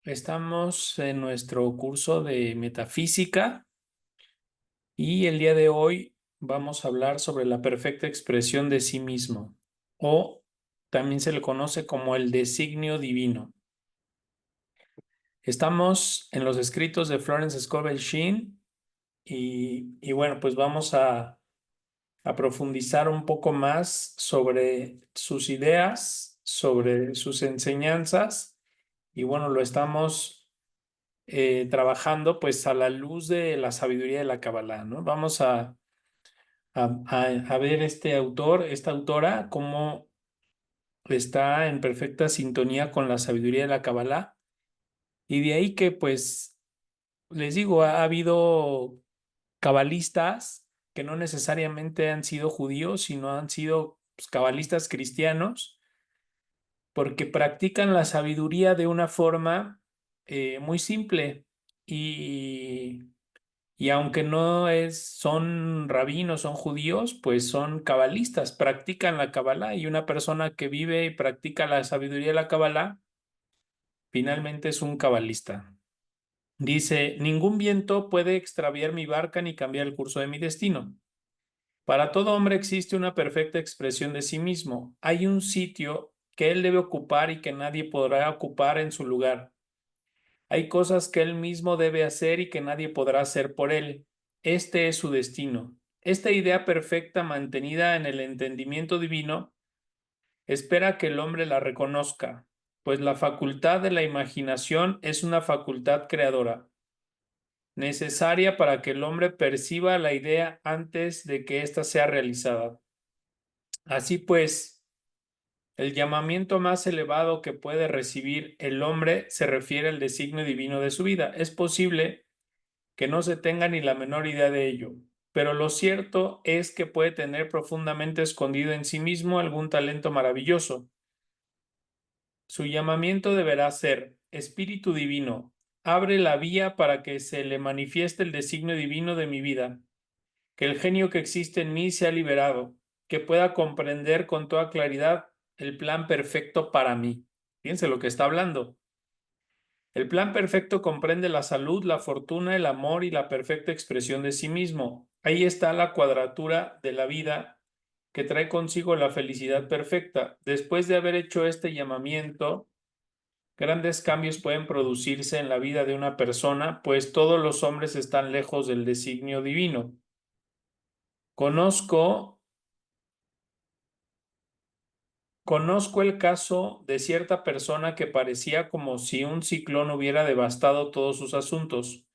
Estamos en nuestro curso de metafísica y el día de hoy vamos a hablar sobre la perfecta expresión de sí mismo, o también se le conoce como el designio divino. Estamos en los escritos de Florence Scovel Shinn y bueno, pues vamos a profundizar un poco más sobre sus ideas, sobre sus enseñanzas y bueno, lo estamos trabajando pues a la luz de la sabiduría de la Kabbalah, ¿no? Vamos a ver este autor, esta autora, cómo está en perfecta sintonía con la sabiduría de la Kabbalah. Y de ahí que pues les digo, ha habido cabalistas que no necesariamente han sido judíos, sino han sido pues, cabalistas cristianos, porque practican la sabiduría de una forma muy simple y Y aunque no son rabinos, son judíos, pues son cabalistas, practican la Kabbalah y una persona que vive y practica la sabiduría de la Kabbalah, finalmente es un cabalista. Dice, ningún viento puede extraviar mi barca ni cambiar el curso de mi destino. Para todo hombre existe una perfecta expresión de sí mismo. Hay un sitio que él debe ocupar y que nadie podrá ocupar en su lugar. Hay cosas que él mismo debe hacer y que nadie podrá hacer por él. Este es su destino. Esta idea perfecta mantenida en el entendimiento divino espera que el hombre la reconozca, pues la facultad de la imaginación es una facultad creadora, necesaria para que el hombre perciba la idea antes de que ésta sea realizada. Así pues, el llamamiento más elevado que puede recibir el hombre se refiere al designio divino de su vida. Es posible que no se tenga ni la menor idea de ello, pero lo cierto es que puede tener profundamente escondido en sí mismo algún talento maravilloso. Su llamamiento deberá ser: Espíritu Divino, abre la vía para que se le manifieste el designio divino de mi vida, que el genio que existe en mí sea liberado, que pueda comprender con toda claridad el plan perfecto para mí. Fíjense lo que está hablando. El plan perfecto comprende la salud, la fortuna, el amor y la perfecta expresión de sí mismo. Ahí está la cuadratura de la vida que trae consigo la felicidad perfecta. Después de haber hecho este llamamiento, grandes cambios pueden producirse en la vida de una persona, pues todos los hombres están lejos del designio divino. Conozco el caso de cierta persona que parecía como si un ciclón hubiera devastado todos sus asuntos.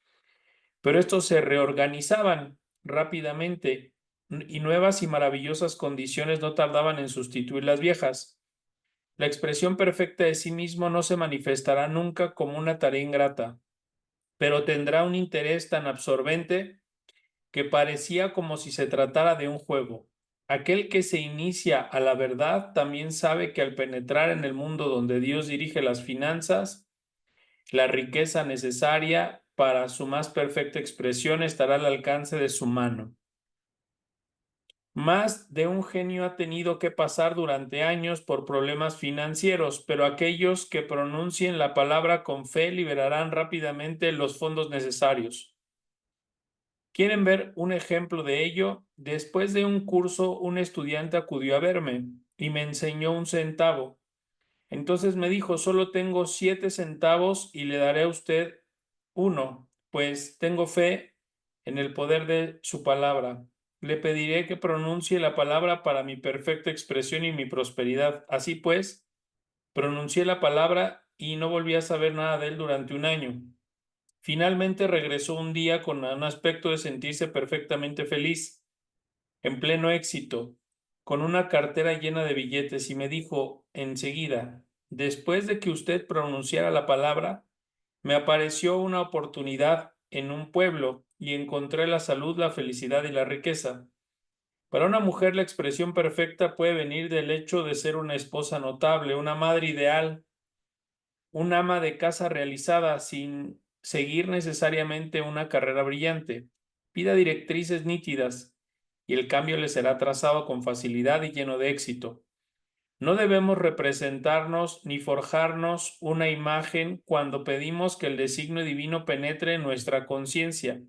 Pero estos se reorganizaban rápidamente y nuevas y maravillosas condiciones no tardaban en sustituir las viejas. La expresión perfecta de sí mismo no se manifestará nunca como una tarea ingrata, pero tendrá un interés tan absorbente que parecía como si se tratara de un juego. Aquel que se inicia a la verdad también sabe que al penetrar en el mundo donde Dios dirige las finanzas, la riqueza necesaria para su más perfecta expresión estará al alcance de su mano. Más de un genio ha tenido que pasar durante años por problemas financieros, pero aquellos que pronuncien la palabra con fe liberarán rápidamente los fondos necesarios. ¿Quieren ver un ejemplo de ello? Después de un curso, un estudiante acudió a verme y me enseñó 1 centavo. Entonces me dijo, solo tengo 7 centavos y le daré a usted 1, pues tengo fe en el poder de su palabra. Le pediré que pronuncie la palabra para mi perfecta expresión y mi prosperidad. Así pues, pronuncié la palabra y no volví a saber nada de él durante un año. Finalmente regresó un día con un aspecto de sentirse perfectamente feliz, en pleno éxito, con una cartera llena de billetes y me dijo enseguida, después de que usted pronunciara la palabra, me apareció una oportunidad en un pueblo y encontré la salud, la felicidad y la riqueza. Para una mujer la expresión perfecta puede venir del hecho de ser una esposa notable, una madre ideal, un ama de casa realizada sin seguir necesariamente una carrera brillante. Pida directrices nítidas y el cambio le será trazado con facilidad y lleno de éxito. No debemos representarnos ni forjarnos una imagen cuando pedimos que el designio divino penetre en nuestra conciencia.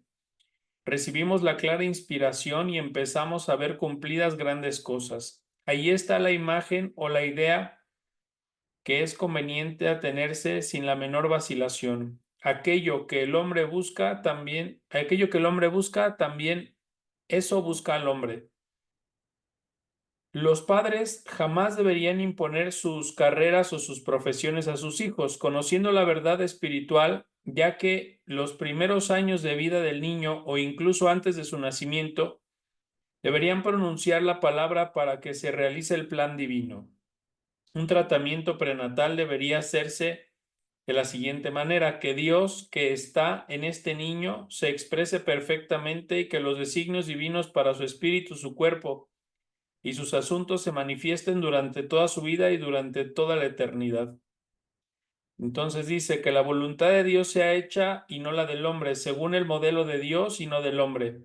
Recibimos la clara inspiración y empezamos a ver cumplidas grandes cosas. Ahí está la imagen o la idea que es conveniente atenerse sin la menor vacilación. Aquello que el hombre busca también, eso busca al hombre. Los padres jamás deberían imponer sus carreras o sus profesiones a sus hijos, conociendo la verdad espiritual, ya que los primeros años de vida del niño o incluso antes de su nacimiento deberían pronunciar la palabra para que se realice el plan divino. Un tratamiento prenatal debería hacerse de la siguiente manera: que Dios que está en este niño se exprese perfectamente y que los designios divinos para su espíritu, su cuerpo y sus asuntos se manifiesten durante toda su vida y durante toda la eternidad. Entonces dice que la voluntad de Dios sea hecha y no la del hombre, según el modelo de Dios y no del hombre.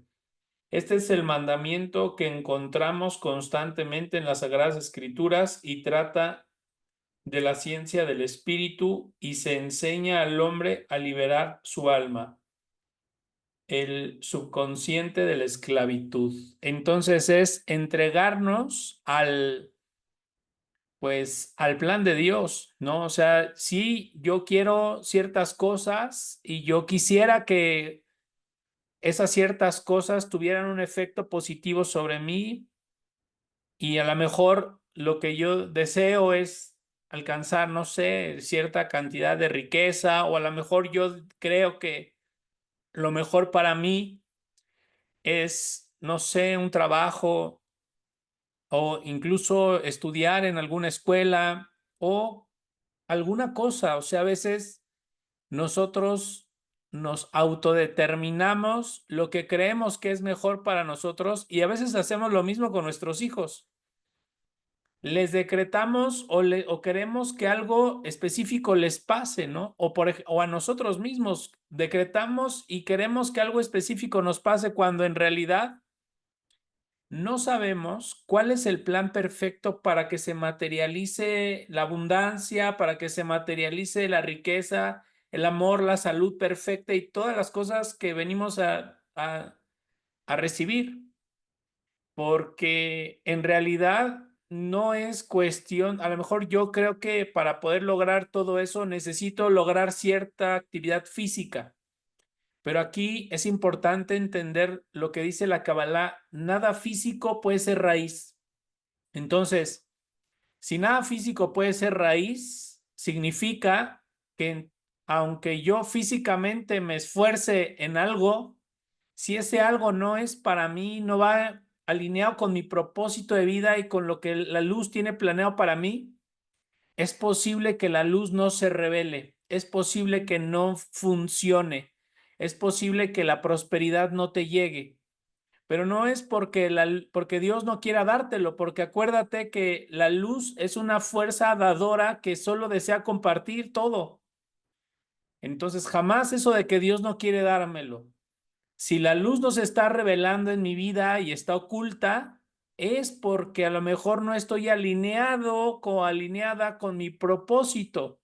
Este es el mandamiento que encontramos constantemente en las Sagradas Escrituras y trata de la ciencia del espíritu y se enseña al hombre a liberar su alma, el subconsciente de la esclavitud. Entonces es entregarnos al plan de Dios, ¿no? O sea, sí, yo quiero ciertas cosas y yo quisiera que esas ciertas cosas tuvieran un efecto positivo sobre mí, y a lo mejor lo que yo deseo es alcanzar, no sé, cierta cantidad de riqueza, o a lo mejor yo creo que lo mejor para mí es, no sé, un trabajo o incluso estudiar en alguna escuela o alguna cosa. O sea, a veces nosotros nos autodeterminamos lo que creemos que es mejor para nosotros, y a veces hacemos lo mismo con nuestros hijos. Les decretamos o queremos que algo específico les pase, ¿no? O a nosotros mismos decretamos y queremos que algo específico nos pase cuando en realidad no sabemos cuál es el plan perfecto para que se materialice la abundancia, para que se materialice la riqueza, el amor, la salud perfecta y todas las cosas que venimos a recibir. Porque en realidad no es cuestión, a lo mejor yo creo que para poder lograr todo eso necesito lograr cierta actividad física, pero aquí es importante entender lo que dice la Kabbalah: nada físico puede ser raíz. Entonces, si nada físico puede ser raíz, significa que aunque yo físicamente me esfuerce en algo, si ese algo no es para mí, no va alineado con mi propósito de vida y con lo que la luz tiene planeado para mí, es posible que la luz no se revele, es posible que no funcione, es posible que la prosperidad no te llegue. Pero no es porque Dios no quiera dártelo, porque acuérdate que la luz es una fuerza dadora que solo desea compartir todo. Entonces, jamás eso de que Dios no quiere dármelo. Si la luz no se está revelando en mi vida y está oculta, es porque a lo mejor no estoy alineado o alineada con mi propósito,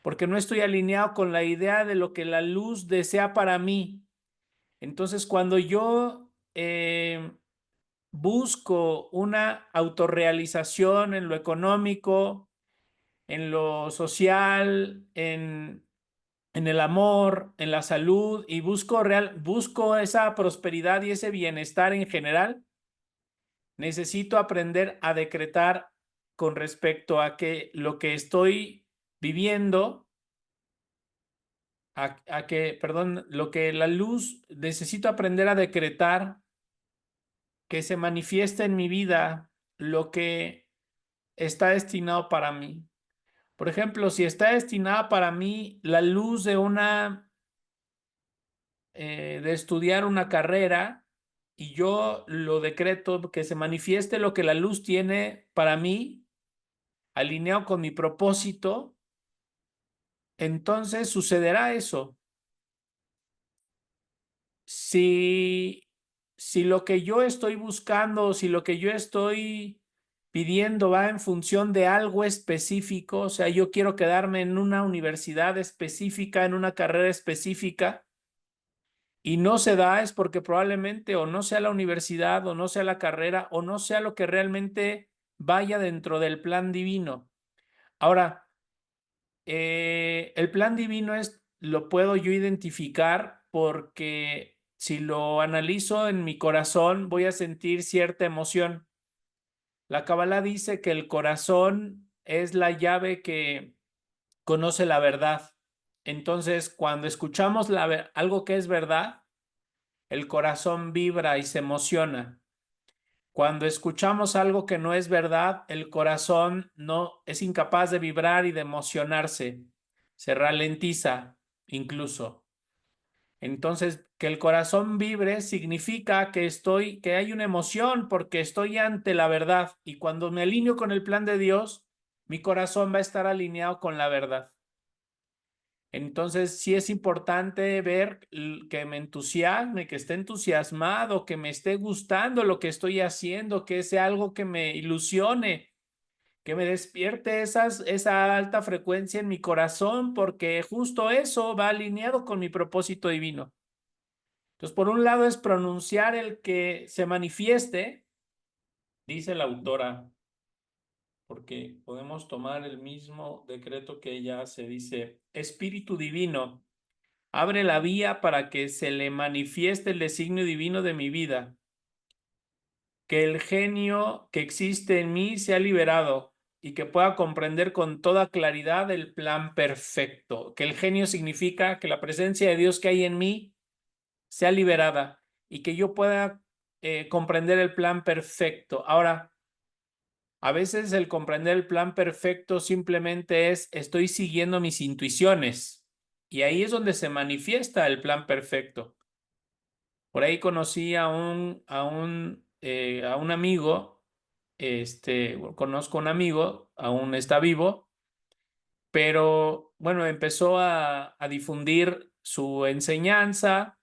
porque no estoy alineado con la idea de lo que la luz desea para mí. Entonces, cuando yo busco una autorrealización en lo económico, en lo social, en el amor, en la salud, y busco esa prosperidad y ese bienestar en general, necesito aprender a decretar con respecto a que lo que estoy viviendo, lo que la luz, necesito aprender a decretar que se manifieste en mi vida lo que está destinado para mí. Por ejemplo, si está destinada para mí la luz de estudiar una carrera, y yo lo decreto que se manifieste lo que la luz tiene para mí, alineado con mi propósito, entonces sucederá eso. Si, si lo que yo estoy buscando, si lo que yo estoy pidiendo va en función de algo específico, o sea, yo quiero quedarme en una universidad específica, en una carrera específica, y no se da es porque probablemente o no sea la universidad, o no sea la carrera, o no sea lo que realmente vaya dentro del plan divino. Ahora, el plan divino lo puedo yo identificar porque si lo analizo en mi corazón, voy a sentir cierta emoción. La Kabbalah dice que el corazón es la llave que conoce la verdad. Entonces, cuando escuchamos algo que es verdad, el corazón vibra y se emociona. Cuando escuchamos algo que no es verdad, el corazón no es incapaz de vibrar y de emocionarse. Se ralentiza incluso. Entonces, que el corazón vibre significa que hay una emoción porque estoy ante la verdad. Y cuando me alineo con el plan de Dios, mi corazón va a estar alineado con la verdad. Entonces, sí es importante ver que me entusiasme, que esté entusiasmado, que me esté gustando lo que estoy haciendo, que sea algo que me ilusione, que me despierte esa alta frecuencia en mi corazón, porque justo eso va alineado con mi propósito divino. Entonces, por un lado es pronunciar el que se manifieste, dice la autora, porque podemos tomar el mismo decreto que ella hace, dice, Espíritu Divino, abre la vía para que se le manifieste el designio divino de mi vida, que el genio que existe en mí sea liberado y que pueda comprender con toda claridad el plan perfecto, que el genio significa que la presencia de Dios que hay en mí sea liberada y que yo pueda comprender el plan perfecto. Ahora, a veces el comprender el plan perfecto simplemente estoy siguiendo mis intuiciones y ahí es donde se manifiesta el plan perfecto. Por ahí conocí a un amigo, conozco a un amigo, aún está vivo, pero bueno, empezó a difundir su enseñanza.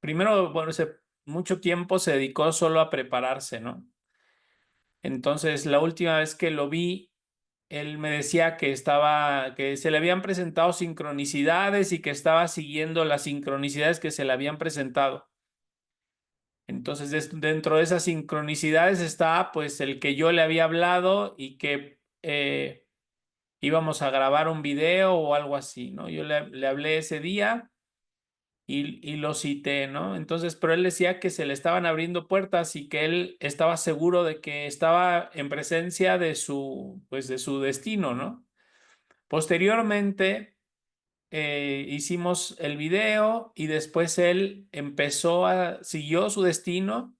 Primero, bueno, mucho tiempo se dedicó solo a prepararse, ¿no? Entonces, la última vez que lo vi, él me decía que se le habían presentado sincronicidades y que estaba siguiendo las sincronicidades que se le habían presentado. Entonces, dentro de esas sincronicidades está pues el que yo le había hablado y que íbamos a grabar un video o algo así, ¿no? Yo le hablé ese día y lo cité, ¿no? Entonces, pero él decía que se le estaban abriendo puertas y que él estaba seguro de que estaba en presencia pues de su destino, ¿no? Posteriormente, hicimos el video y después él siguió su destino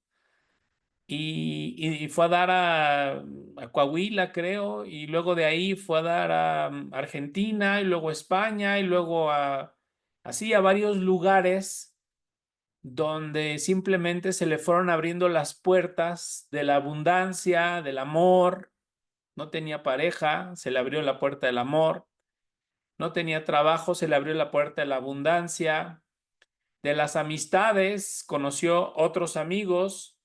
y fue a dar a Coahuila, creo, y luego de ahí fue a dar a Argentina y luego a España y luego así a varios lugares donde simplemente se le fueron abriendo las puertas de la abundancia, del amor. No tenía pareja, se le abrió la puerta del amor. No tenía trabajo, se le abrió la puerta de la abundancia. De las amistades, conoció otros amigos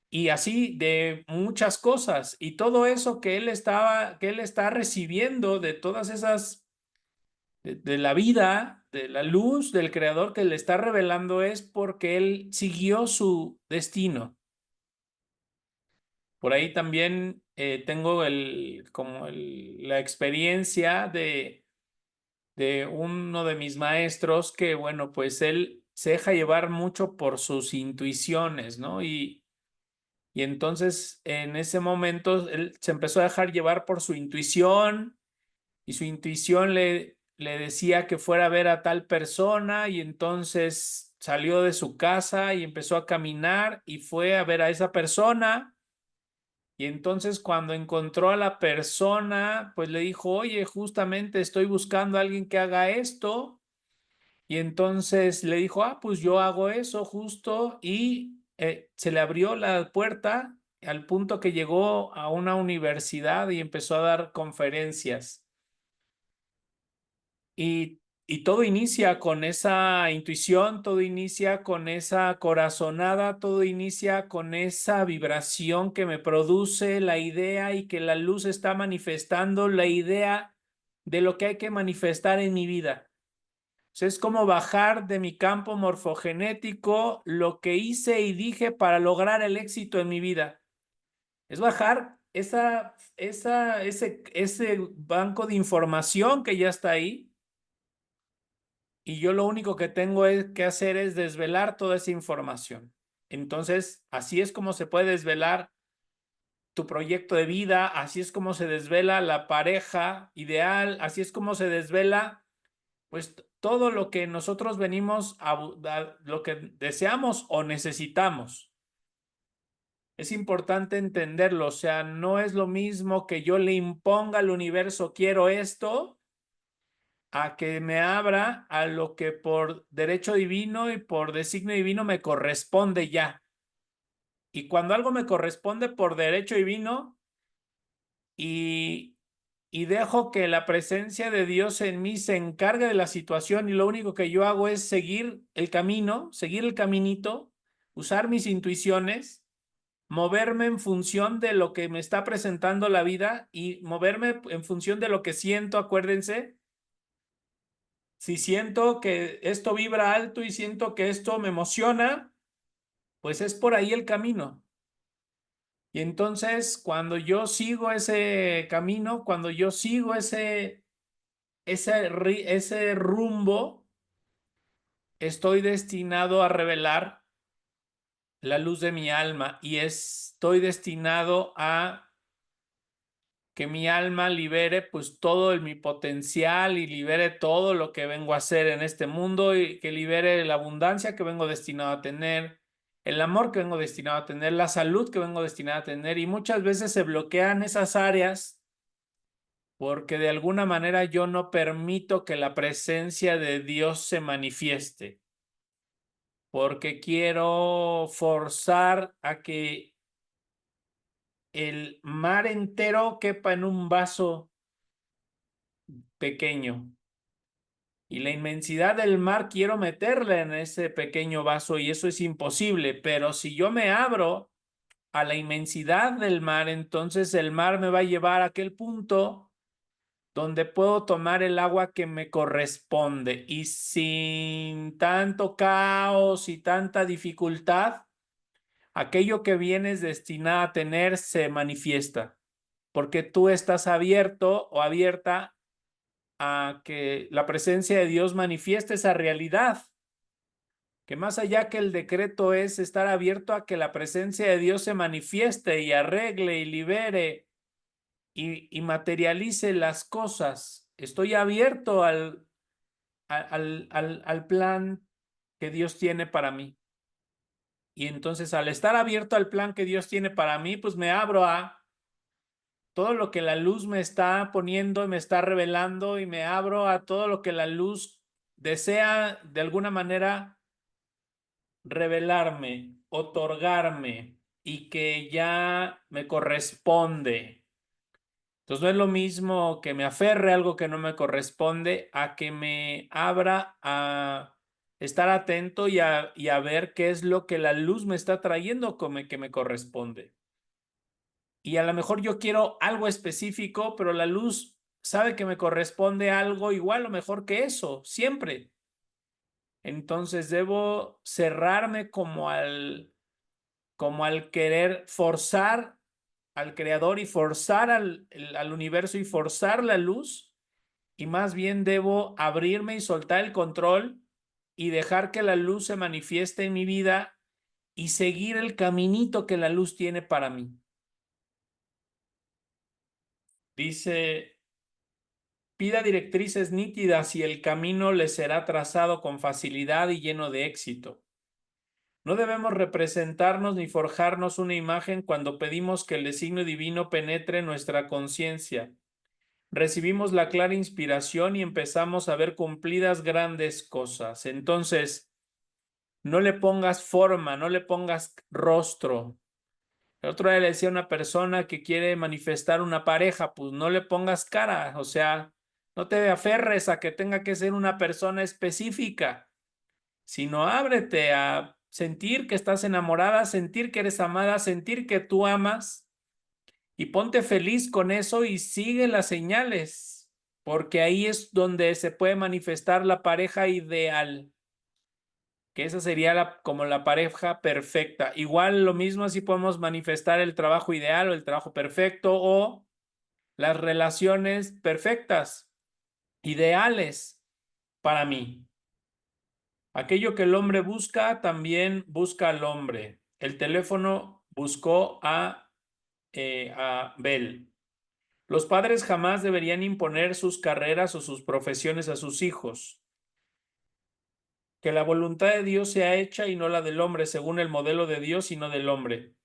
y así de muchas cosas. Y todo eso que él está recibiendo de todas esas, de la vida, de la luz del Creador que le está revelando es porque él siguió su destino. Por ahí también tengo la experiencia de uno de mis maestros que, bueno, pues él se deja llevar mucho por sus intuiciones, ¿no? Y entonces en ese momento él se empezó a dejar llevar por su intuición y su intuición le decía que fuera a ver a tal persona y entonces salió de su casa y empezó a caminar y fue a ver a esa persona. Y entonces cuando encontró a la persona, pues le dijo, oye, justamente estoy buscando a alguien que haga esto. Y entonces le dijo, pues yo hago eso justo. Y se le abrió la puerta al punto que llegó a una universidad y empezó a dar conferencias. Y Y todo inicia con esa intuición, todo inicia con esa corazonada, todo inicia con esa vibración que me produce la idea y que la luz está manifestando la idea de lo que hay que manifestar en mi vida. O sea, es como bajar de mi campo morfogenético lo que hice y dije para lograr el éxito en mi vida. Es bajar ese banco de información que ya está ahí. Y yo lo único que tengo que hacer es desvelar toda esa información. Entonces, así es como se puede desvelar tu proyecto de vida, así es como se desvela la pareja ideal, así es como se desvela, pues, todo lo que nosotros venimos a lo que deseamos o necesitamos. Es importante entenderlo, o sea, no es lo mismo que yo le imponga al universo, quiero esto, a que me abra a lo que por derecho divino y por designio divino me corresponde ya. Y cuando algo me corresponde por derecho divino y, y dejo que la presencia de Dios en mí se encargue de la situación y lo único que yo hago es seguir el camino, seguir el caminito, usar mis intuiciones, moverme en función de lo que me está presentando la vida y moverme en función de lo que siento, acuérdense. Si siento que esto vibra alto y siento que esto me emociona, pues es por ahí el camino. Y entonces, cuando yo sigo ese camino, cuando yo sigo ese rumbo, estoy destinado a revelar la luz de mi alma y estoy destinado a que mi alma libere pues todo mi potencial y libere todo lo que vengo a hacer en este mundo y que libere la abundancia que vengo destinado a tener, el amor que vengo destinado a tener, la salud que vengo destinado a tener y muchas veces se bloquean esas áreas porque de alguna manera yo no permito que la presencia de Dios se manifieste, porque quiero forzar a que el mar entero quepa en un vaso pequeño. Y la inmensidad del mar quiero meterla en ese pequeño vaso y eso es imposible, pero si yo me abro a la inmensidad del mar, entonces el mar me va a llevar a aquel punto donde puedo tomar el agua que me corresponde y sin tanto caos y tanta dificultad, aquello que vienes destinado a tener se manifiesta, porque tú estás abierto o abierta a que la presencia de Dios manifieste esa realidad, que más allá que el decreto es estar abierto a que la presencia de Dios se manifieste y arregle y libere y materialice las cosas. Estoy abierto al plan que Dios tiene para mí. Y entonces al estar abierto al plan que Dios tiene para mí, pues me abro a todo lo que la luz me está poniendo y me está revelando y me abro a todo lo que la luz desea de alguna manera revelarme, otorgarme y que ya me corresponde. Entonces no es lo mismo que me aferre a algo que no me corresponde a que me abra a estar atento y a ver qué es lo que la luz me está trayendo como que me corresponde. Y a lo mejor yo quiero algo específico, pero la luz sabe que me corresponde algo igual o mejor que eso, siempre. Entonces debo cerrarme como al querer forzar al creador y forzar al universo y forzar la luz, y más bien debo abrirme y soltar el control y dejar que la luz se manifieste en mi vida y seguir el caminito que la luz tiene para mí. Dice, pida directrices nítidas y el camino le será trazado con facilidad y lleno de éxito. No debemos representarnos ni forjarnos una imagen cuando pedimos que el designio divino penetre nuestra conciencia. Recibimos la clara inspiración y empezamos a ver cumplidas grandes cosas. Entonces, no le pongas forma, no le pongas rostro. El otro día le decía a una persona que quiere manifestar una pareja, pues no le pongas cara, o sea, No te aferres a que tenga que ser una persona específica, sino ábrete a sentir que estás enamorada, sentir que eres amada, sentir que tú amas y ponte feliz con eso y sigue las señales, porque ahí es donde se puede manifestar la pareja ideal, que esa sería como la pareja perfecta. Igual lo mismo así podemos manifestar el trabajo ideal o el trabajo perfecto o las relaciones perfectas, ideales para mí. Aquello que el hombre busca, también busca al hombre. El teléfono buscó a Bell. Los padres jamás deberían imponer sus carreras o sus profesiones a sus hijos. Que la voluntad de Dios sea hecha y no la del hombre, según el modelo de Dios y no del hombre.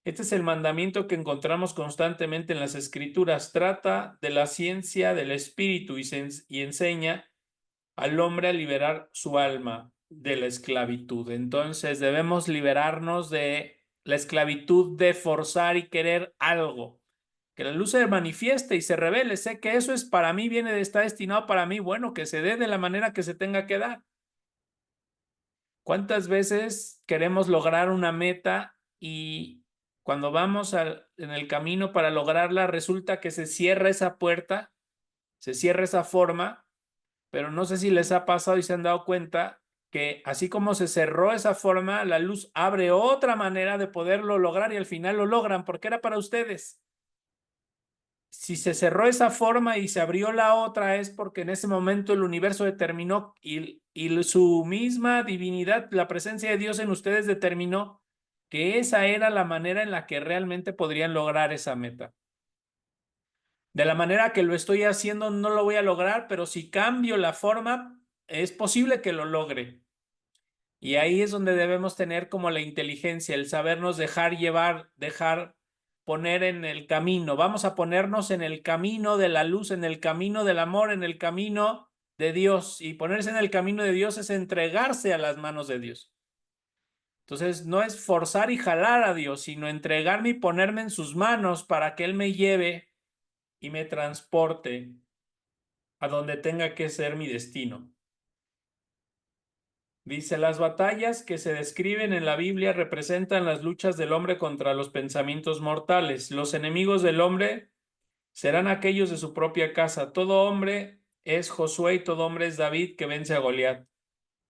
Este es el mandamiento que encontramos constantemente en las Escrituras. Trata de la ciencia del espíritu y enseña al hombre a liberar su alma de la esclavitud. Entonces debemos liberarnos de la esclavitud de forzar y querer algo. Que la luz se manifieste y se revele. Sé que eso es para mí, está destinado para mí. Bueno, que se dé de la manera que se tenga que dar. ¿Cuántas veces queremos lograr una meta y cuando vamos en el camino para lograrla resulta que se cierra esa puerta, se cierra esa forma, pero no sé si les ha pasado y se han dado cuenta que así como se cerró esa forma, la luz abre otra manera de poderlo lograr y al final lo logran porque era para ustedes. Si se cerró esa forma y se abrió la otra es porque en ese momento el universo determinó y su misma divinidad, la presencia de Dios en ustedes determinó que esa era la manera en la que realmente podrían lograr esa meta. De la manera que lo estoy haciendo no lo voy a lograr, pero si cambio la forma, es posible que lo logre. Y ahí es donde debemos tener como la inteligencia, el sabernos dejar llevar, dejar poner en el camino. Vamos a ponernos en el camino de la luz, en el camino del amor, en el camino de Dios. Y ponerse en el camino de Dios es entregarse a las manos de Dios. Entonces no es forzar y jalar a Dios, sino entregarme y ponerme en sus manos para que Él me lleve y me transporte a donde tenga que ser mi destino. Dice, las batallas que se describen en la Biblia representan las luchas del hombre contra los pensamientos mortales. Los enemigos del hombre serán aquellos de su propia casa. Todo hombre es Josué y todo hombre es David que vence a Goliat.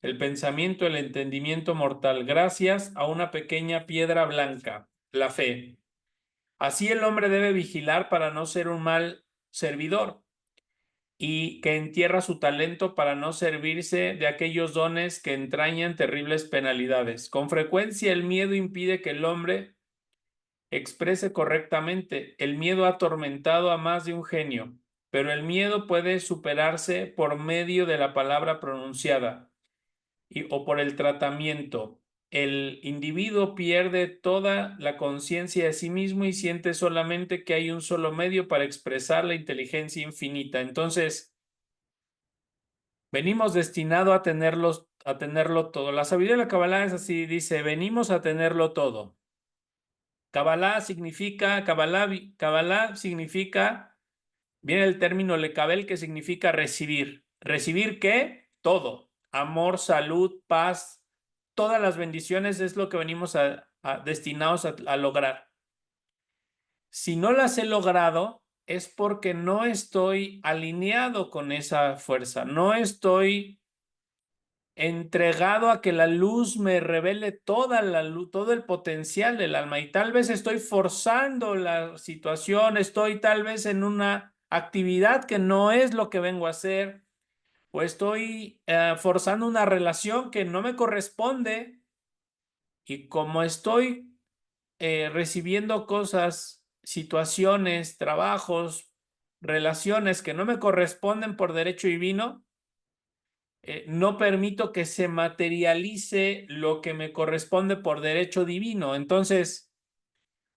El pensamiento, el entendimiento mortal, gracias a una pequeña piedra blanca, la fe. Así el hombre debe vigilar para no ser un mal servidor y que entierra su talento para no servirse de aquellos dones que entrañan terribles penalidades. Con frecuencia el miedo impide que el hombre exprese correctamente. El miedo ha atormentado a más de un genio, pero el miedo puede superarse por medio de la palabra pronunciada o por el tratamiento. El individuo pierde toda la conciencia de sí mismo y siente solamente que hay un solo medio para expresar la inteligencia infinita. Entonces, venimos destinado a tenerlo todo. La sabiduría de la Kabbalah es así, dice, venimos a tenerlo todo. Kabbalah significa, viene el término lekabel que significa recibir. ¿Recibir qué? Todo. Amor, salud, paz, todas las bendiciones es lo que venimos destinados a lograr. Si no las he logrado, es porque no estoy alineado con esa fuerza, no estoy entregado a que la luz me revele toda la luz, todo el potencial del alma y tal vez estoy forzando la situación, estoy tal vez en una actividad que no es lo que vengo a hacer o estoy forzando una relación que no me corresponde y como estoy recibiendo cosas, situaciones, trabajos, relaciones que no me corresponden por derecho divino, no permito que se materialice lo que me corresponde por derecho divino. Entonces,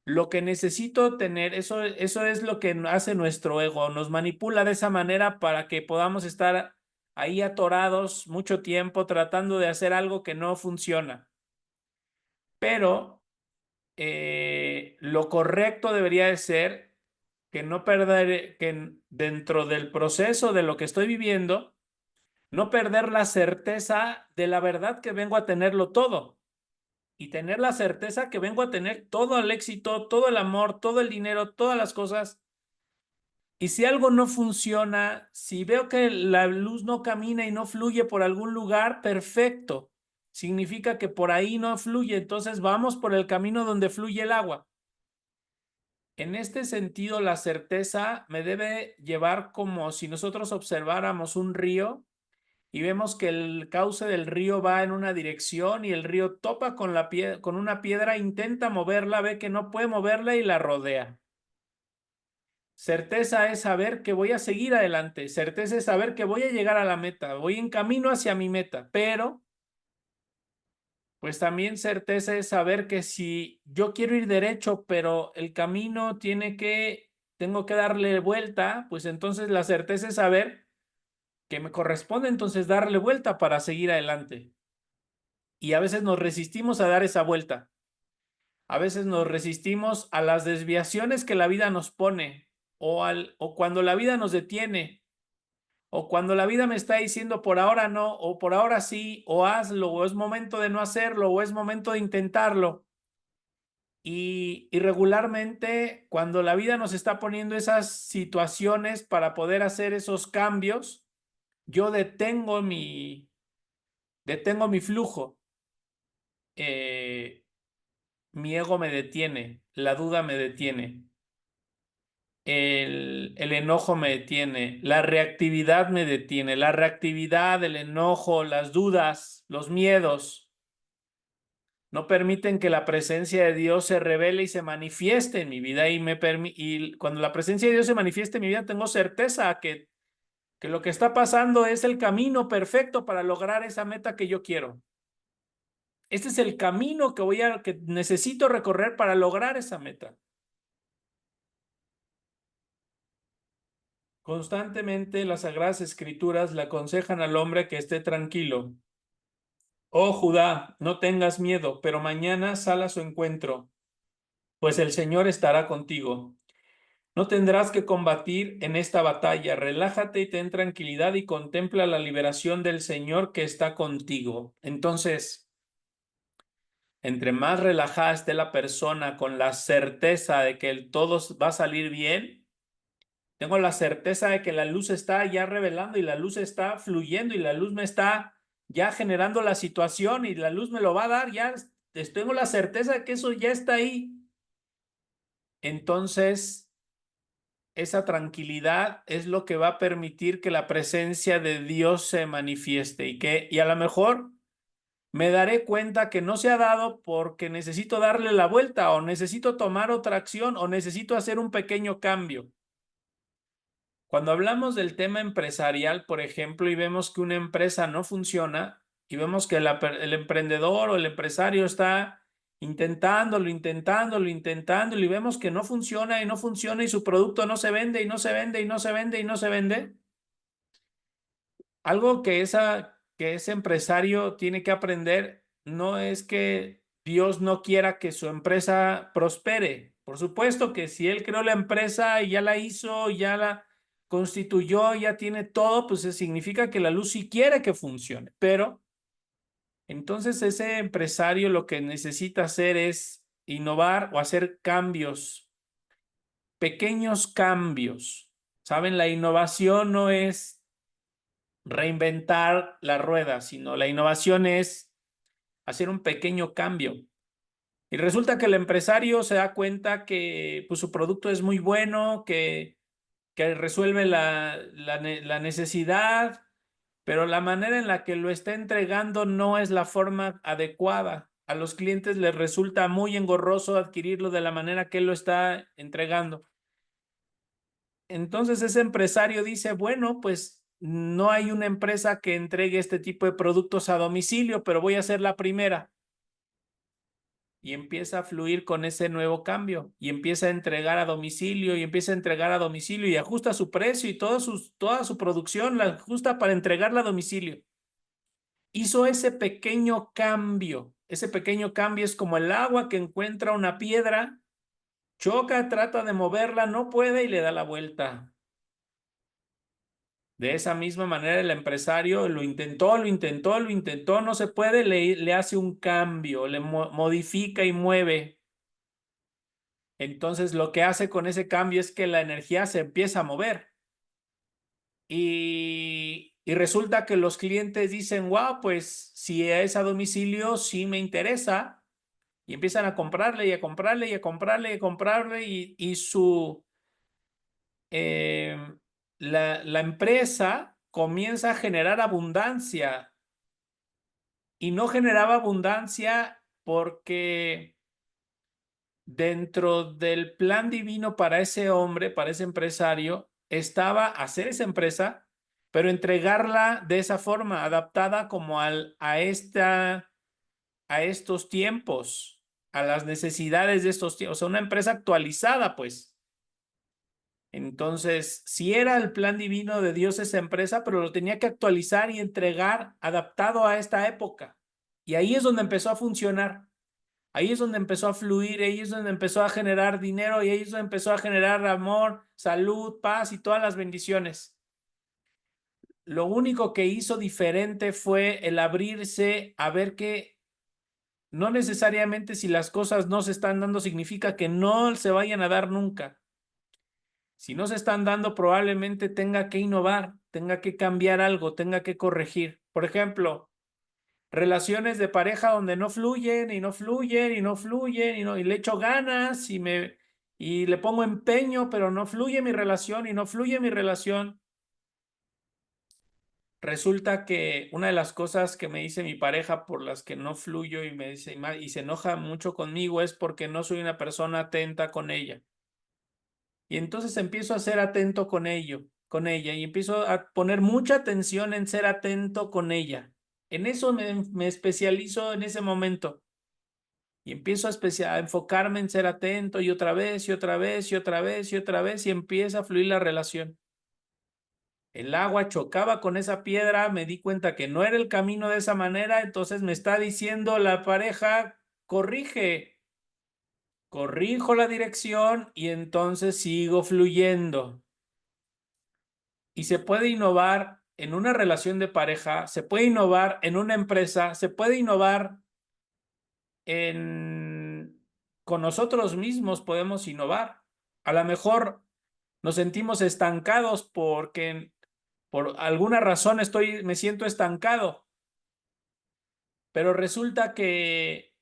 lo que necesito tener, eso es lo que hace nuestro ego, nos manipula de esa manera para que podamos estar ahí atorados mucho tiempo tratando de hacer algo que no funciona. Pero lo correcto debería de ser que no perder, dentro del proceso de lo que estoy viviendo, no perder la certeza de la verdad que vengo a tenerlo todo. Y tener la certeza que vengo a tener todo el éxito, todo el amor, todo el dinero, todas las cosas. Y si algo no funciona, si veo que la luz no camina y no fluye por algún lugar, perfecto. Significa que por ahí no fluye, entonces vamos por el camino donde fluye el agua. En este sentido, la certeza me debe llevar como si nosotros observáramos un río y vemos que el cauce del río va en una dirección y el río topa con una piedra, intenta moverla, ve que no puede moverla y la rodea. Certeza es saber que voy a seguir adelante, certeza es saber que voy a llegar a la meta, voy en camino hacia mi meta, pero pues también certeza es saber que si yo quiero ir derecho, pero el camino tengo que darle vuelta, pues entonces la certeza es saber que me corresponde entonces darle vuelta para seguir adelante. Y a veces nos resistimos a dar esa vuelta. A veces nos resistimos a las desviaciones que la vida nos pone o cuando la vida nos detiene o cuando la vida me está diciendo por ahora no o por ahora sí o hazlo o es momento de no hacerlo o es momento de intentarlo. Y regularmente cuando la vida nos está poniendo esas situaciones para poder hacer esos cambios, yo detengo mi flujo. Mi ego me detiene, la duda me detiene, el enojo me detiene, la reactividad me detiene, la reactividad, el enojo, las dudas, los miedos, no permiten que la presencia de Dios se revele y se manifieste en mi vida y cuando la presencia de Dios se manifieste en mi vida tengo certeza que lo que está pasando es el camino perfecto para lograr esa meta que yo quiero. Este es el camino que necesito recorrer para lograr esa meta. Constantemente las Sagradas Escrituras le aconsejan al hombre que esté tranquilo. Oh Judá, no tengas miedo, pero mañana sal a su encuentro, pues el Señor estará contigo. No tendrás que combatir en esta batalla. Relájate y ten tranquilidad y contempla la liberación del Señor que está contigo. Entonces, entre más relajada esté la persona con la certeza de que el todo va a salir bien, tengo la certeza de que la luz está ya revelando y la luz está fluyendo y la luz me está ya generando la situación y la luz me lo va a dar, ya tengo la certeza de que eso ya está ahí. Entonces, esa tranquilidad es lo que va a permitir que la presencia de Dios se manifieste y a lo mejor me daré cuenta que no se ha dado porque necesito darle la vuelta o necesito tomar otra acción o necesito hacer un pequeño cambio. Cuando hablamos del tema empresarial, por ejemplo, y vemos que una empresa no funciona y vemos que el emprendedor o el empresario está intentándolo y vemos que no funciona y no funciona y su producto no se vende y no se vende y no se vende y no se vende, algo que ese empresario tiene que aprender no es que Dios no quiera que su empresa prospere. Por supuesto que si él creó la empresa y ya la hizo, ya la constituyó, ya tiene todo, pues eso significa que la luz sí quiere que funcione. Pero entonces ese empresario lo que necesita hacer es innovar o hacer cambios, pequeños cambios. ¿Saben? La innovación no es reinventar la rueda, sino la innovación es hacer un pequeño cambio. Y resulta que el empresario se da cuenta que pues, su producto es muy bueno, que resuelve la necesidad, pero la manera en la que lo está entregando no es la forma adecuada. A los clientes les resulta muy engorroso adquirirlo de la manera que él lo está entregando. Entonces ese empresario dice, bueno, pues no hay una empresa que entregue este tipo de productos a domicilio, pero voy a ser la primera. Y empieza a fluir con ese nuevo cambio y empieza a entregar a domicilio y empieza a entregar a domicilio y ajusta su precio y toda su producción la ajusta para entregarla a domicilio. Hizo ese pequeño cambio. Ese pequeño cambio es como el agua que encuentra una piedra choca, trata de moverla, no puede y le da la vuelta. De esa misma manera el empresario lo intentó, no se puede, le hace un cambio, le modifica y mueve. Entonces lo que hace con ese cambio es que la energía se empieza a mover. Y resulta que los clientes dicen, wow, pues si es a domicilio, sí me interesa. Y empiezan a comprarle y a comprarle y a comprarle y a comprarle y la empresa comienza a generar abundancia. Y no generaba abundancia porque dentro del plan divino para ese hombre, para ese empresario, estaba hacer esa empresa, pero entregarla de esa forma, adaptada como a estos tiempos, a las necesidades de estos tiempos, o sea, una empresa actualizada, pues. Entonces, sí era el plan divino de Dios esa empresa, pero lo tenía que actualizar y entregar adaptado a esta época. Y ahí es donde empezó a funcionar. Ahí es donde empezó a fluir, ahí es donde empezó a generar dinero y ahí es donde empezó a generar amor, salud, paz y todas las bendiciones. Lo único que hizo diferente fue el abrirse a ver que no necesariamente si las cosas no se están dando significa que no se vayan a dar nunca. Si no se están dando, probablemente tenga que innovar, tenga que cambiar algo, tenga que corregir. Por ejemplo, relaciones de pareja donde no fluyen y no fluyen y no fluyen y le echo ganas y le pongo empeño, pero no fluye mi relación y no fluye mi relación. Resulta que una de las cosas que me dice mi pareja por las que no fluyo y me dice y se enoja mucho conmigo es porque no soy una persona atenta con ella. Y entonces empiezo a ser atento con ella y empiezo a poner mucha atención en ser atento con ella. En eso me especializo en ese momento. Y empiezo a enfocarme en ser atento y otra vez y otra vez y otra vez y otra vez y empieza a fluir la relación. El agua chocaba con esa piedra, me di cuenta que no era el camino de esa manera, entonces me está diciendo la pareja, corrige, corrijo la dirección y entonces sigo fluyendo. Y se puede innovar en una relación de pareja, se puede innovar en una empresa, se puede innovar con nosotros mismos podemos innovar. A lo mejor nos sentimos estancados porque por alguna razón me siento estancado, pero resulta que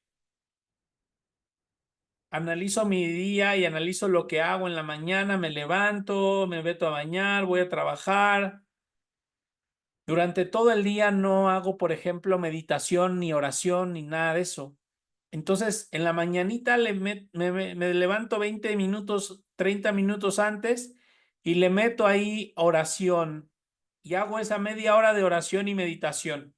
analizo mi día y analizo lo que hago en la mañana, me levanto, me meto a bañar, voy a trabajar. Durante todo el día no hago, por ejemplo, meditación, ni oración, ni nada de eso. Entonces, en la mañanita me levanto 20 minutos, 30 minutos antes y le meto ahí oración y hago esa media hora de oración y meditación.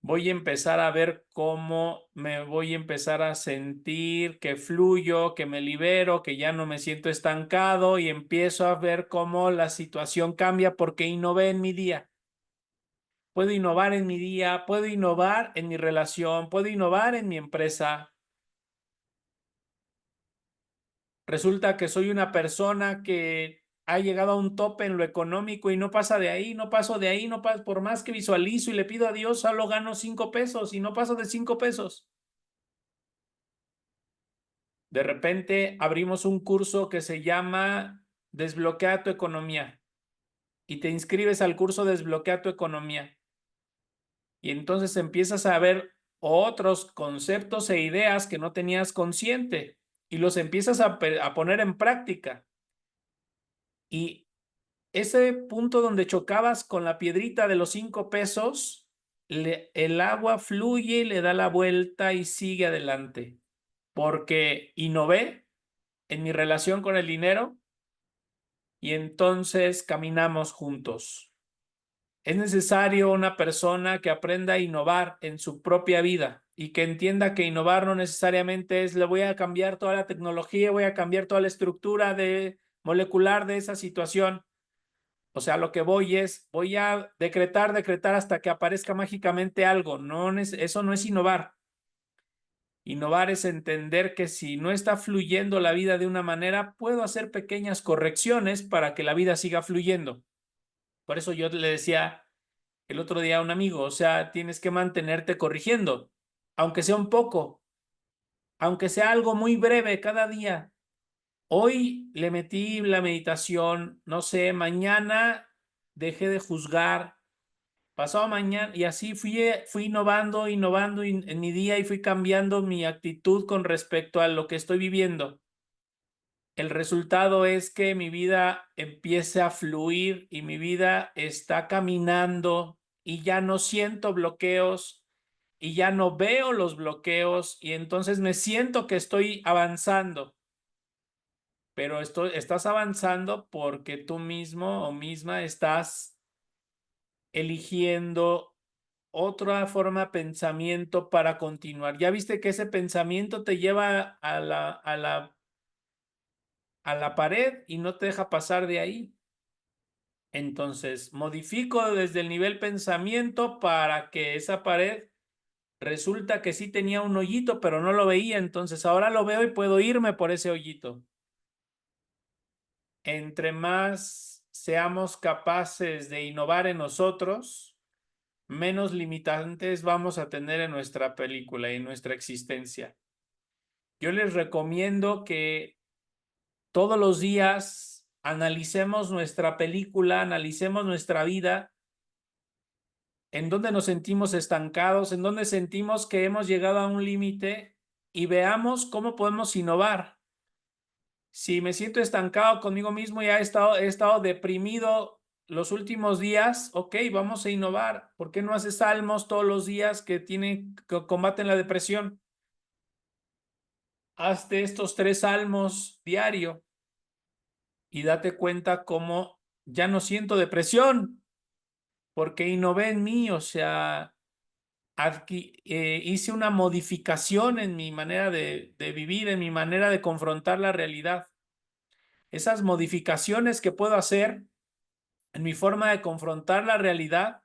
Voy a empezar a ver cómo me voy a empezar a sentir que fluyo, que me libero, que ya no me siento estancado y empiezo a ver cómo la situación cambia porque innové en mi día. Puedo innovar en mi día, puedo innovar en mi relación, puedo innovar en mi empresa. Resulta que soy una persona que ha llegado a un tope en lo económico y no pasa de ahí, no paso de ahí, no paso, por más que visualizo y le pido a Dios, solo gano 5 pesos y no paso de 5 pesos. De repente abrimos un curso que se llama Desbloquea tu economía y te inscribes al curso Desbloquea tu economía. Y entonces empiezas a ver otros conceptos e ideas que no tenías consciente y los empiezas a poner en práctica. Y ese punto donde chocabas con la piedrita de los 5 pesos, el agua fluye y le da la vuelta y sigue adelante. Porque innové en mi relación con el dinero y entonces caminamos juntos. Es necesario una persona que aprenda a innovar en su propia vida y que entienda que innovar no necesariamente es le voy a cambiar toda la tecnología, voy a cambiar toda la estructura molecular de esa situación. O sea, lo que voy a decretar hasta que aparezca mágicamente algo. No, eso no es innovar. Innovar es entender que si no está fluyendo la vida de una manera, puedo hacer pequeñas correcciones para que la vida siga fluyendo. Por eso yo le decía el otro día a un amigo, o sea, tienes que mantenerte corrigiendo, aunque sea un poco, aunque sea algo muy breve cada día. Hoy le metí la meditación, no sé, mañana dejé de juzgar, pasado mañana, y así fui innovando en mi día y fui cambiando mi actitud con respecto a lo que estoy viviendo. El resultado es que mi vida empiece a fluir y mi vida está caminando y ya no siento bloqueos y ya no veo los bloqueos y entonces me siento que estoy avanzando. Pero estás avanzando porque tú mismo o misma estás eligiendo otra forma de pensamiento para continuar. Ya viste que ese pensamiento te lleva a la pared y no te deja pasar de ahí. Entonces, modifico desde el nivel pensamiento para que esa pared resulta que sí tenía un hoyito, pero no lo veía. Entonces, ahora lo veo y puedo irme por ese hoyito. Entre más seamos capaces de innovar en nosotros, menos limitantes vamos a tener en nuestra película y en nuestra existencia. Yo les recomiendo que todos los días analicemos nuestra película, analicemos nuestra vida, en dónde nos sentimos estancados, en dónde sentimos que hemos llegado a un límite y veamos cómo podemos innovar. Si me siento estancado conmigo mismo y he estado deprimido los últimos días, ok, vamos a innovar. ¿Por qué no haces salmos todos los días que combaten la depresión? Hazte estos 3 salmos diario y date cuenta cómo ya no siento depresión, porque innové en mí, o sea, hice una modificación en mi manera de vivir, en mi manera de confrontar la realidad. Esas modificaciones que puedo hacer en mi forma de confrontar la realidad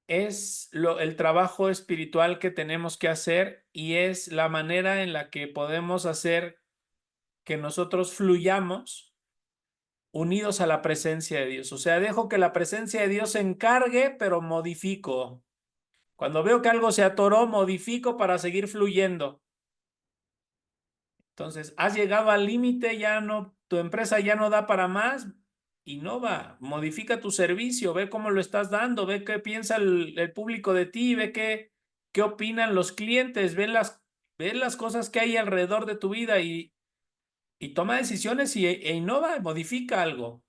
es el trabajo espiritual que tenemos que hacer y es la manera en la que podemos hacer que nosotros fluyamos unidos a la presencia de Dios. O sea, dejo que la presencia de Dios se encargue, pero modifico. Cuando veo que algo se atoró, modifico para seguir fluyendo. Entonces, has llegado al límite, ya no, tu empresa ya no da para más, innova, modifica tu servicio, ve cómo lo estás dando, ve qué piensa el público de ti, ve qué opinan los clientes, ve las cosas que hay alrededor de tu vida y toma decisiones e innova, modifica algo.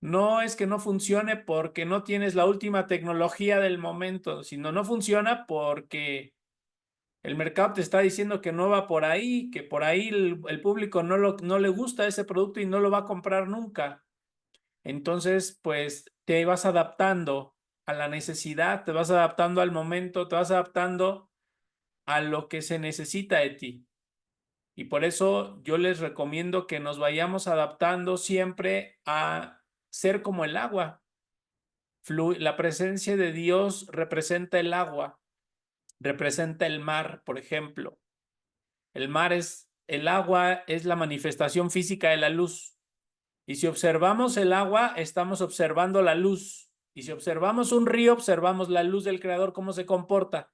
No es que no funcione porque no tienes la última tecnología del momento, sino no funciona porque el mercado te está diciendo que no va por ahí, que por ahí el público no le gusta ese producto y no lo va a comprar nunca. Entonces, pues te vas adaptando a la necesidad, te vas adaptando al momento, te vas adaptando a lo que se necesita de ti. Y por eso yo les recomiendo que nos vayamos adaptando siempre a ser como el agua. La presencia de Dios representa el agua, representa el mar, por ejemplo. El agua es la manifestación física de la luz. Y si observamos el agua, estamos observando la luz. Y si observamos un río, observamos la luz del Creador, cómo se comporta.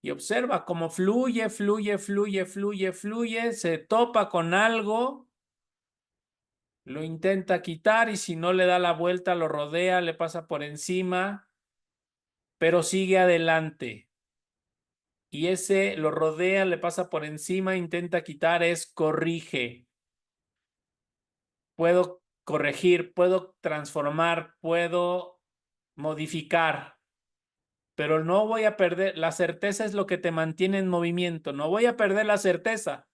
Y observa cómo fluye, fluye, fluye, fluye, fluye, se topa con algo, lo intenta quitar y si no le da la vuelta, lo rodea, le pasa por encima, pero sigue adelante. Y ese lo rodea, le pasa por encima, intenta quitar, corrige. Puedo corregir, puedo transformar, puedo modificar, pero no voy a perder, la certeza es lo que te mantiene en movimiento, no voy a perder la certeza.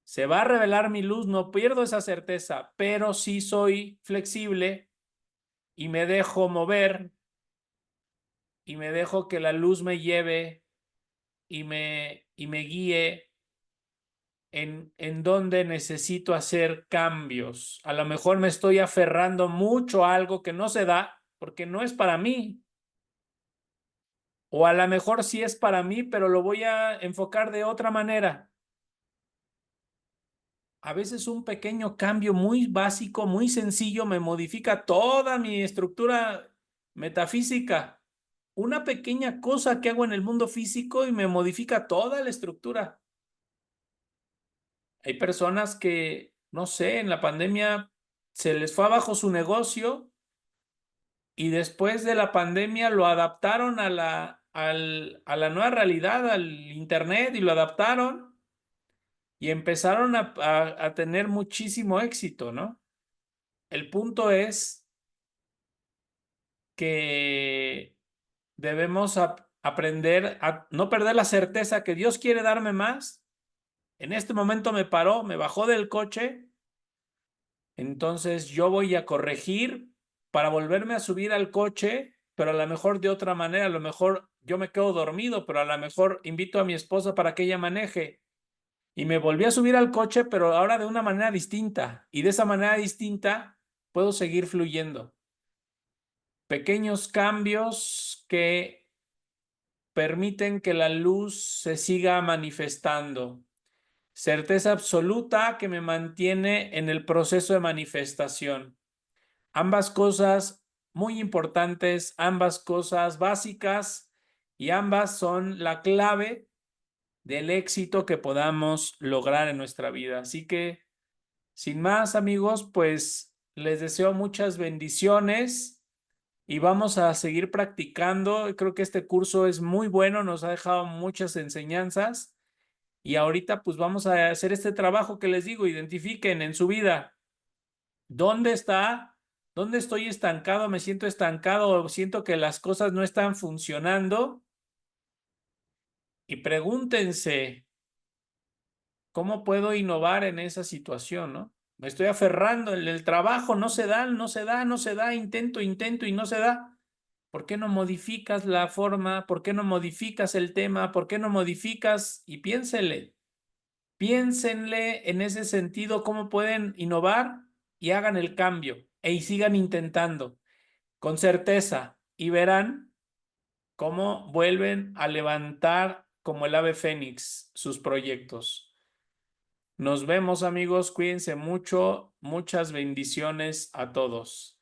Se va a revelar mi luz, no pierdo esa certeza, pero sí soy flexible y me dejo mover y me dejo que la luz me lleve y me guíe en donde necesito hacer cambios. A lo mejor me estoy aferrando mucho a algo que no se da porque no es para mí. O a lo mejor sí es para mí, pero lo voy a enfocar de otra manera. A veces un pequeño cambio muy básico, muy sencillo, me modifica toda mi estructura metafísica. Una pequeña cosa que hago en el mundo físico y me modifica toda la estructura. Hay personas que, no sé, en la pandemia se les fue abajo su negocio y después de la pandemia lo adaptaron a a la nueva realidad, al internet, y lo adaptaron y empezaron a tener muchísimo éxito, ¿no? El punto es que debemos aprender a no perder la certeza que Dios quiere darme más. En este momento me paró, me bajó del coche, entonces yo voy a corregir para volverme a subir al coche, pero a lo mejor de otra manera. A lo mejor yo me quedo dormido, pero a lo mejor invito a mi esposa para que ella maneje. Y me volví a subir al coche, pero ahora de una manera distinta. Y de esa manera distinta puedo seguir fluyendo. Pequeños cambios que permiten que la luz se siga manifestando. Certeza absoluta que me mantiene en el proceso de manifestación. Ambas cosas muy importantes, ambas cosas básicas, y ambas son la clave del éxito que podamos lograr en nuestra vida. Así que, sin más, amigos, pues les deseo muchas bendiciones y vamos a seguir practicando. Creo que este curso es muy bueno, nos ha dejado muchas enseñanzas y ahorita pues vamos a hacer este trabajo que les digo. Identifiquen en su vida dónde está, dónde estoy estancado, me siento estancado, siento que las cosas no están funcionando, y pregúntense, ¿cómo puedo innovar en esa situación, no? Me estoy aferrando en el trabajo, no se da, no se da, no se da, intento y no se da. ¿Por qué no modificas la forma? ¿Por qué no modificas el tema? ¿Por qué no modificas? Y piénsenle en ese sentido cómo pueden innovar y hagan el cambio y sigan intentando con certeza y verán cómo vuelven a levantar como el ave fénix sus proyectos. Nos vemos, amigos, cuídense mucho, muchas bendiciones a todos.